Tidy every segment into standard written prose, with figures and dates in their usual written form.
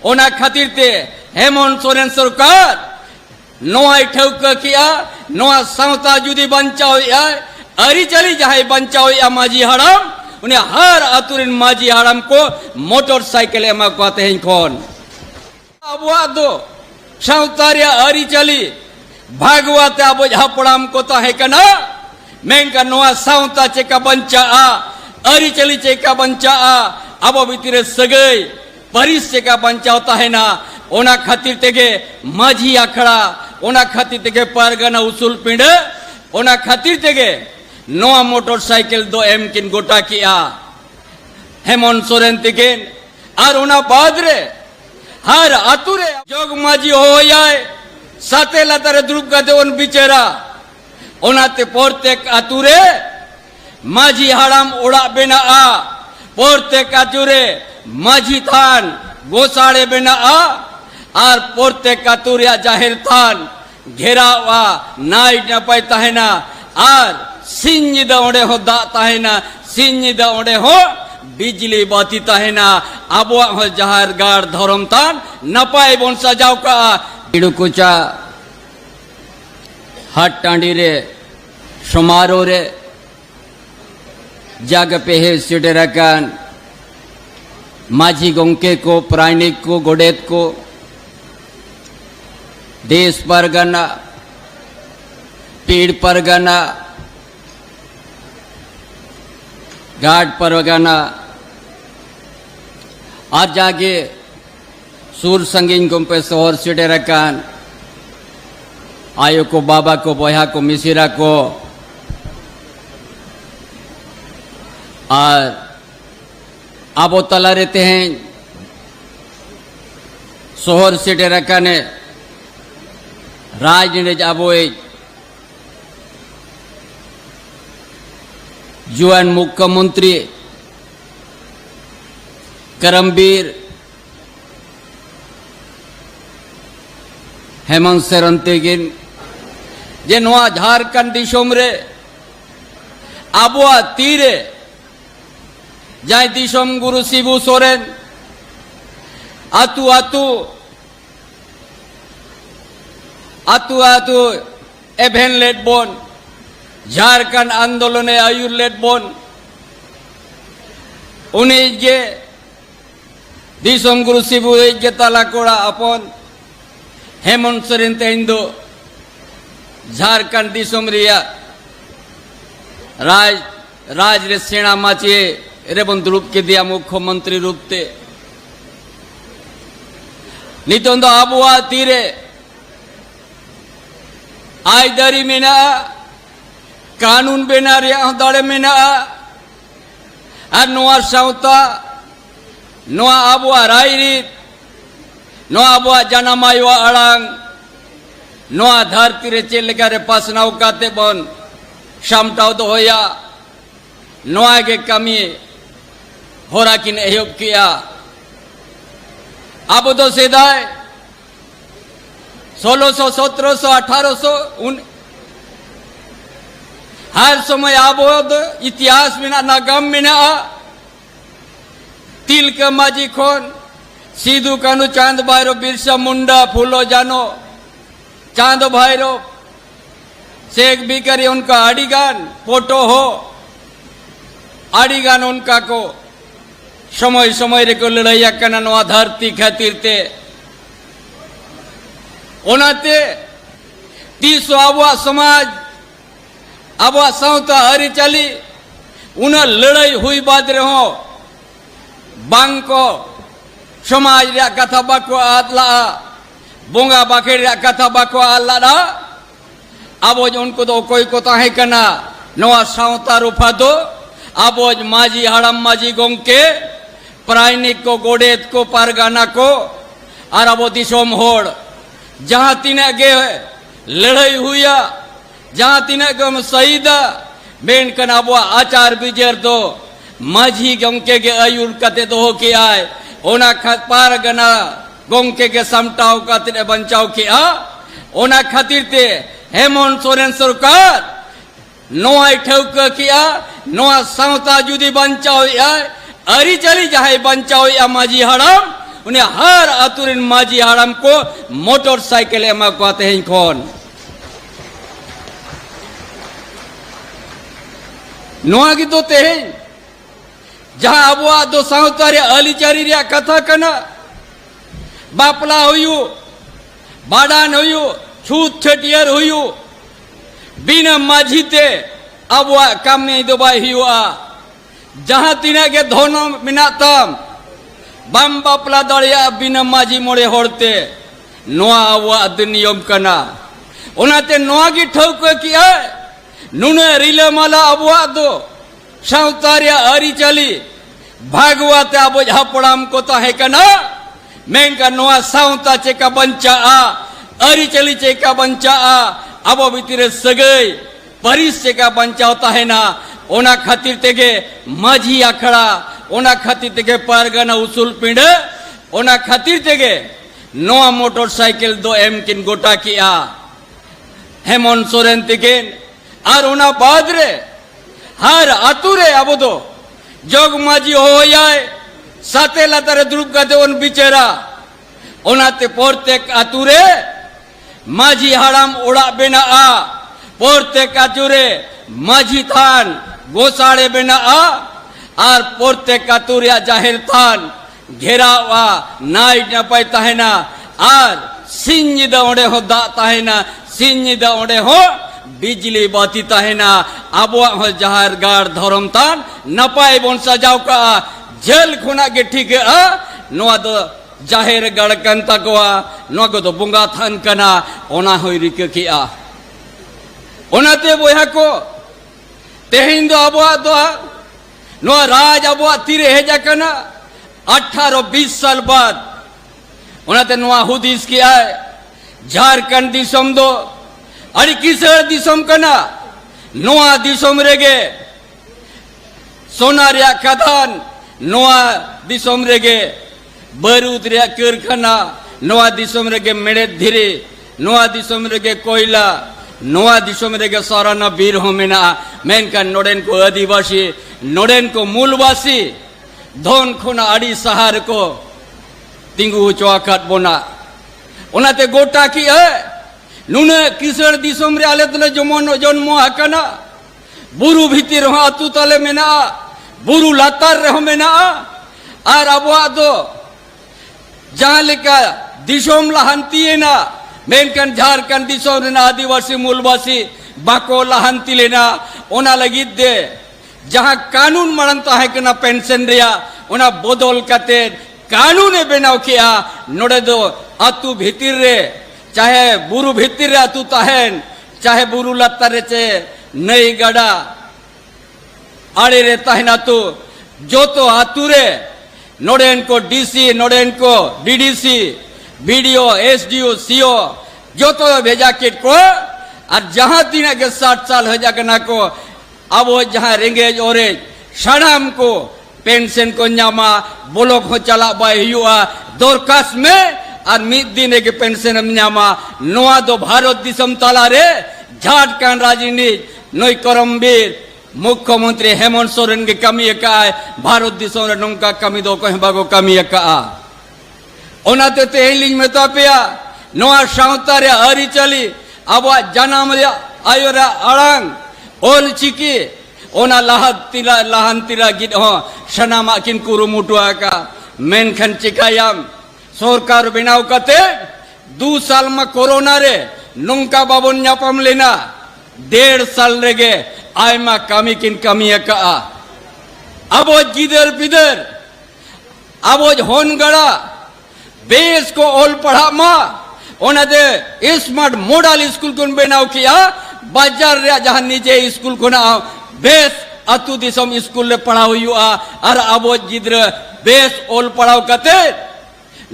ओना खातिर ते हेमंत सोरेन सरकार नोआई ठौका किया नोआ सावता जुदी बंचाओया अरिचली जहां बंचाओया माजी हराम उन्हें हर आतुरिन माजी हराम को मोटरसाइकिल एमा पाते हैं कौन अबुआ दो सावतारिया अरिचली भागवते अब हपड़ाम को तो है कना मेंका नोआ सावता चेका बंचा अरिचली चेका बंचा अब भीतरे सगई परिस चेका बंचा होता है ना ओना खातिर तेगे माझी आखड़ा ओना खातिर तेगे पारगना उसूल पिंड ओना खातिर तेगे नोआ मोटरसाइकिल दो एम किन गोटा किया हेमंत सोरेन तिकिन और ओना बाद रे हर आतुरे जोग माझी हो जाए साथे लातारे द्रुप गाते उन बिचेरा ओनाते प्रत्येक आतुरे माझी हराम ओड़ा बेना प्रत्येक आतुरे माझी थान गोसाड़े बेना और प्रत्येक आतुरिया जाहिर थान घेरावा नाइट नपाय ताहेना और सिंह दौड़े हो दा ताहेना सिंह दौड़े हो बिजली बाती ताहेना आबुआ हो जहार गाड़ धर्म तान नपाय बन सजाव का इडुकुचा हाट टांडी रे समारोह रे जाग पे है सिटेराकान माझी गोंके को प्रायनिक को गोडेत को देश परगना पीड़ परगना घाट परगना आज जाके सूर संगीन को पे शहर सीटे रकान आयो को बाबा को बोया को मिसिरा को और अब तला रहते हैं शहर सीटे रकाने राज ने जाबो जुआन मुख्यमंत्री करमबीर हेमंत सोरेन तिकिन जे नोआ झारखंड दिसोम रे आबुआ तीरे जाय दिसोम गुरु शिबू सोरेन आतु आतु आतु आतु एभेन लेट बोन झारखंड आंदोलन आयुर लेट बोन उन्हें जे दिसोम गुरु शिबू जे ताला कोड़ा अपन हेमंत सोरेन तेंदो झारखंड दिसोम रिया राज रे सेना माचे रेबंत रूप के दिया मुख्यमंत्री रूप ते नितों आबुआ तीरे आयदारी मेना कानून बेना रे दाड़े मेना और नोआ सावता नोआ आबुआ रायरीत नोआ आबुआ जनामायुआ अड़ांग नोआ धरती रे चेलेका रे पासनाव काते बन सामटाव तो होया नोआ के कमी होरा किन एहब किया अब तो सेदाय 1600 1700 1800 हर समय आबोद इतिहास में ना गम में ना तिल के माजी खोन सीधू कानू चांद भाईरो बिरसा मुंडा फूलो जानो चांद भाईरो शेख बिकरी उनका आड़ीगान फोटो हो आड़ीगान उनका को समय समय रे को लड़ाइया कना नोआ धरती खातिर ते ओनाते तीसो आबुआ समाज आबुआ सावता अरिचली उन लड़ाई हुई बाद रहो बांको समाज रे कथा बाको आदला बोंगा बाके रे कथा बाको आदला आबोज उनको तो कोई को ताहे कना नोआ सावता रूफा दो आबोज माजी हड़म माजी गोंके प्रायनिक को गोडेत को पारगाना को और अब दिसोम होड़ जहां तीने गे लड़ाई हुआ जहां तीने गम शहीदा बेन कना बुआ आचार बिजर दो माझी गोंके के आयुर कते दो हो के आए ओना खत पारगाना गोंके के समटाव कते बंचाव के ओना खातिर ते हेमंत सोरेन सरकार नोआ ठौका किया नोआ सावता जुदी बंचाव अरिचली जहां बंचाव या माझी हड़म उन्हें हर आतुरिन माजी हाड़ाम को मोटरसाइकिल एमा को आते हैं कौन नोआ की तो तेहें जहां अबुआ दो साउतारे अलीचारी रिया कथा कना बापला हुयु बाडान हुयु छूत छटियर हुयु बिना माझी ते अबुआ कामने दो बाय हुआ जहां तीना के धोनो मिनातम बम बापला दड़िया बिना माझी मोड़े होड़ते नोआ अबुआ नियम कना ओनाते नोआ की ठौक किया नुने रिले माला अबुआ दो साउतारिया अरी चली भागवाते अब हपड़ाम को ताहे कना मेंका नोआ साउता चेका बंचा आ अरी चली चेका बंचा आ अब बितिरे सगई परिस चेका बंचा होता है ना ओना खातिर तेगे माझी आखड़ा ओना खातिर तेगे परगना उसूल पिंड ओना खातिर तेगे नोआ मोटरसाइकिल दो एम किन गोटा किया हेमंत सोरेन तेगेन और ओना बाद रे हर आतुरे अब दो जोग माझी हो जाए साते लातारे द्रुप गते उन बिचेरा ओनाते पोरतेक आतुरे माझी हाड़ाम उड़ा बेना आ पोरतेक आतुरे माझी थान गोसाड़े बेना आ और पोरतेक आतुरे जाहिर थान घेरावा नाइट न पाई ताहेना और सिंजिदा ओंडे हो दा ताहेना सिंजिदा ओंडे हो बिजली बाती ताहेना अबुआ हो जहार गाड़ धरम तान नपाय बोन सजाव का जेल खुना के ठीक आ नोआ दो जाहिर गाड़ कंता कोआ नोआ को तो बुंगा थान कना ओना होई रिके किया ओनाते बोया को तेहिन दो अबुआ दो नोआ राज अबुआ तीरे हेजा कना 18-20 साल बाद ओनाते नोआ हुदिस किया झारखंड दिसम दो अड़ी किसर दिसम कना नोआ दिसम रेगे सोना रिया खदान नोआ दिसम रेगे बारूद रिया कारखाना नोआ दिसम रेगे मेड़े धीरे नोआ दिसम रेगे कोयला नोआ दिसम रेगे साराना बीर हो मेना मेनका नोडेन को आदिवासी नोडेन को मूलवासी धोन खुना अड़ी सहार को तिंगु चौकाट बोना ओनाते गोटा की है नुने किसर दिसम रे आले तले जन्मो हकना बुरु भीतिर हो अतु तले मेना बुरु लातार रे हो मेना और अबुआ दो जहां लेका दिसम लहंती ना मेनकन झारखंड दिसम रे आदिवासी मूलवासी बाको लहंती लेना ओना लगी दे जहां कानून मरनता है कना पेंशन रिया ओना बदल कते कानून बनाव किया नोड़े दो अतु भीतिर रे चाहे बुरु भीतर रे अतु ताहेन चाहे बुरु लत्ता रे चे नई गड़ा आड़े रे ताहेन अतु जो तो आतुरे नोडेन को डीसी नोडेन को डीडीसी बीडीओ एसडीओ सीओ जो तो भेजा किट को और जहां तीन के 60 साल हो जाकना को अब वो जहां रेंगेज ओरेज सड़ाम को पेंशन को न्यामा ब्लॉक हो चला बाय हुआ दरखास्त में और मिद दिन के पेंशन न्यामा नोआ दो भारत दिसम ताला रे झारखंड राजनीति नई करमबीर मुख्यमंत्री हेमंत सोरेन के कमी का भारत दिसम रे नंका कमी दो कहीं बागो कमी का ओनाते तेलिंग में तो पिया नोआ साउता रे हरी चली अब जन्म रे आयो रे अड़ांग ओल चिकी ओना लहंतिरा गिद हो सनामा किन कुरुमुटुआ का मेनखन चिकायाम सरकार बनाव कते 2 साल में कोरोना रे नंका बाबन न्यापम लेना 1.5 साल रेगे आयमा कमी किन कमी का अब जिधर पिधर अब होन गड़ा बेस को ओल पढ़ा मा ओना दे स्मार्ट मॉडल स्कूल को बनाव किया बाजार रे जहां नीचे स्कूल को ना बेस अतु दिसम स्कूल ले पढ़ा हुआ और अब जिधर बेस ओल पढ़ाव कते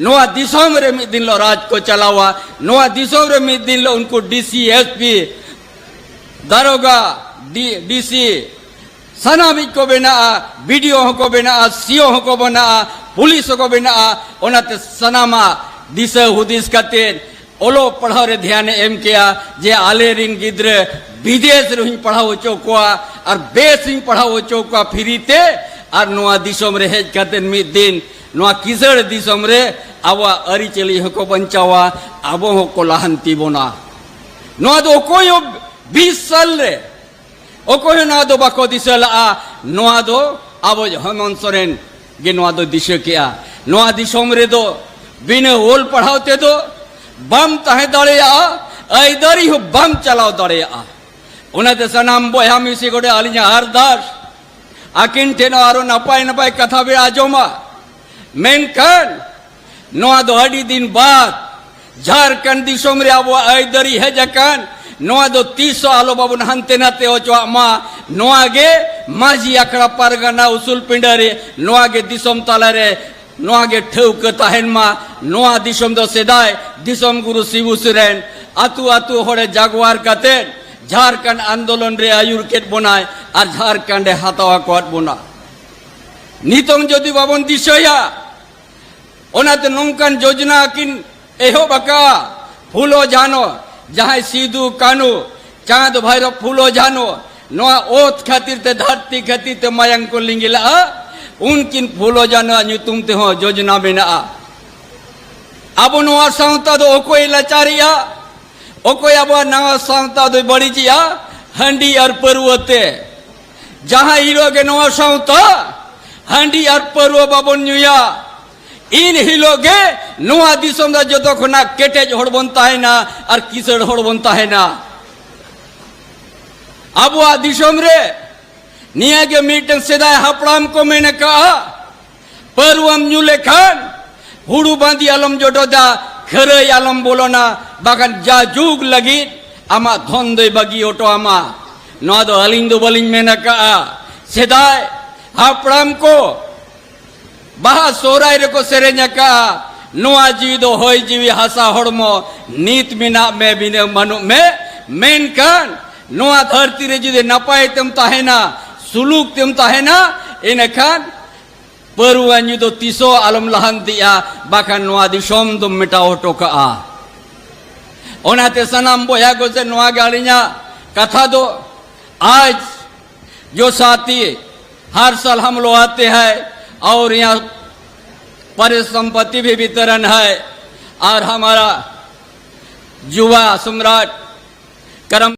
नोआ दिसम रे मिद दिन लो राज को चलावा नोआ दिसम रे मिद दिन लो उनको डीसी एसपी दारोगा डीसी सनामिक को बना बीडीओ को बना सीओ को बना पुलिस को बना ओनाते सनामा दिसे हुदिस कते ओलो पढ़ाव रे ध्यान एम किया जे आले रिन गिद्रे विदेश रे पढ़ाओ चौका और बेस पढ़ाओ चौका फ्रीते और नोआ दिसम रे हेज कते मिद दिन नोआ किसड़ दिसम रे आवा अरिचली हको बंचावा आबो हको लाहंती बोना नोआ दो कोई 20 साल रे ओकोय ना दो बाको दिसला नोआ दो आबो हेमंत सोरेन गे नोआ दो दिशे किया नोआ दिसम रे दो बिना ओल पढ़ावते दो बम ताहे दड़ेया ऐदरी हो बम चलाव दड़ेया उनाते सनाम बोया मिसी गोडे आलिया अरदास आकिन टेनो आरो नपाय नपाय कथा बे आजोमा मेनकान नोआ दो अडी दिन बाद झारखंड दिसोम रे आबो ऐदरी हेजकान नोआ दो 300 आलो बाबुन हंते नाते ओचवा मा नोआ गे माजी अखड़ा परगना उसूल पिंडरे नोआ गे दिसोम ताला रे नोआ गे ठौक ताहेन मा नोआ दिसोम दो सेदाय दिसोम गुरु शिबू सोरेन आतु आतु होड़े जागवार कते झारखंड आंदोलन रे आयुर केट बनाय और झारखंड हातावा कोट बना नितों जदि बाबन दिसया ओनाते नोंकान योजना किन एहो बका फूलो जानो जहां सिदू कानू चांद भैरव फूलो जानो नोआ ओत खातिर ते धरती खातिर ते मायंग को लिंगिला उनकिन फूलो जानो तुम ते हो योजना बिना अब नोआ सावता दो ओकोय लाचारिया ओकोय अब नवा सावता दो बड़ी जिया हंडी और पर्वते जहां हिरो के नोआ सावता हंडी और पर्व बाबन नुया इन हिलोगे नोआ दिसोम दा जतो खना केटेज होड़ बनता है ना और किसड़ होड़ बनता है ना अब आ दिसोम रे निया के मीटिंग सेदाय हपड़ाम को मैंने कहा परवम न्यूले खान हुड़ू बांधी आलम जोटो दा खरे आलम बोलो ना बागन जा जुग लगी आमा धोंदे बगी ओटो आमा नोआ दो अलिंदो बलिंग मैंने कहा सेदाय हपड़ाम को बाहा सोराय रे को सेरेन्या का नोआ जी दो होय जीवी हसा होड़मो नीत मिना में बिने मनु में मेनकान नोआ धरती रे जुदे नपाय तम ताहेना सुलूक तम ताहेना इनखान परवानी दो 300 आलम लहन दिया बाखान नोआ दिसोम दो मिटाओ टोका ओनाते सनाम बोया को से नोआ गालिया कथा दो आज जो साथी हर साल हम लोग आते हैं और यहाँ परिसंपत्ति भी वितरण है और हमारा युवा सम्राट करम